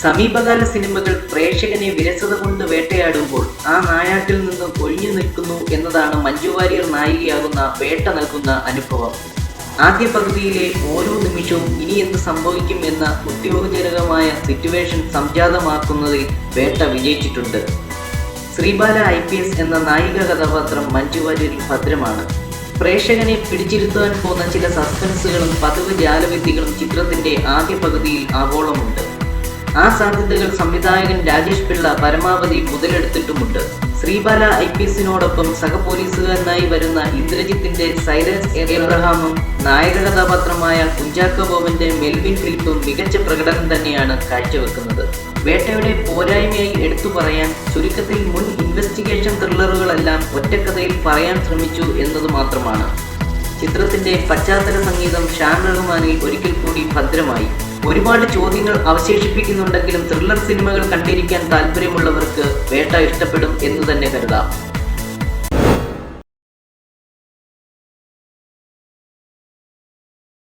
സമീപകാല സിനിമകൾ പ്രേക്ഷകനെ വിരസത കൊണ്ട് വേട്ടയാടുമ്പോൾ ആ നായാട്ടിൽ നിന്നും ഒഴിഞ്ഞു നിൽക്കുന്നു എന്നതാണ് മഞ്ജു വാര്യർ നായികയാകുന്ന വേട്ട നൽകുന്ന അനുഭവം. ആദ്യ പകുതിയിലെ ഓരോ നിമിഷവും ഇനി എന്ത് സംഭവിക്കും എന്ന ഉദ്യോഗജനകമായ സിറ്റുവേഷൻ സംജാതമാക്കുന്നതിൽ വേട്ട വിജയിച്ചിട്ടുണ്ട്. ശ്രീബാല IPS എന്ന നായിക കഥാപാത്രം മഞ്ജു വാര്യരിൽ ഭദ്രമാണ്. പ്രേക്ഷകനെ പിടിച്ചിരുത്താൻ പോകുന്ന ചില സസ്പെൻസുകളും പതിവ് ജാലവിദ്യകളും ചിത്രത്തിന്റെ ആദ്യ പകുതിയിൽ ആവോളമുണ്ട്. ആ സാധ്യതകൾ സംവിധായകൻ രാജേഷ് പിള്ള പരമാവധി മുതലെടുത്തിട്ടുമുണ്ട്. ശ്രീബാല IPSനോടൊപ്പം സഹപോലീസുകാരനായി വരുന്ന ഇന്ദ്രജിത്തിന്റെ സൈലൻസ് എബ്രഹാമും നായക കഥാപാത്രമായ കുഞ്ചാക്കോ ബോബന്റെ മെൽവിൻ ഫിലിപ്പും മികച്ച പ്രകടനം തന്നെയാണ് കാഴ്ചവെക്കുന്നത്. വേട്ടയുടെ പോരായ്മയായി എടുത്തു പറയാൻ ചുരുക്കത്തിൽ മുൻ ഇൻവെസ്റ്റിഗേഷൻ ത്രില്ലറുകളെല്ലാം ഒറ്റക്കഥയിൽ പറയാൻ ശ്രമിച്ചു എന്നത് മാത്രമാണ്. ചിത്രത്തിന്റെ പശ്ചാത്തല സംഗീതം ഷാൻ റഹ്മാനിൽ ഒരിക്കൽ കൂടി ഭദ്രമായി. ഒരുപാട് ചോദ്യങ്ങൾ അവശേഷിപ്പിക്കുന്നുണ്ടെങ്കിലും ത്രില്ലർ സിനിമകൾ കണ്ടിരിക്കാൻ താല്പര്യമുള്ളവർക്ക് വേട്ട ഇഷ്ടപ്പെടും എന്ന് തന്നെ കരുതാം.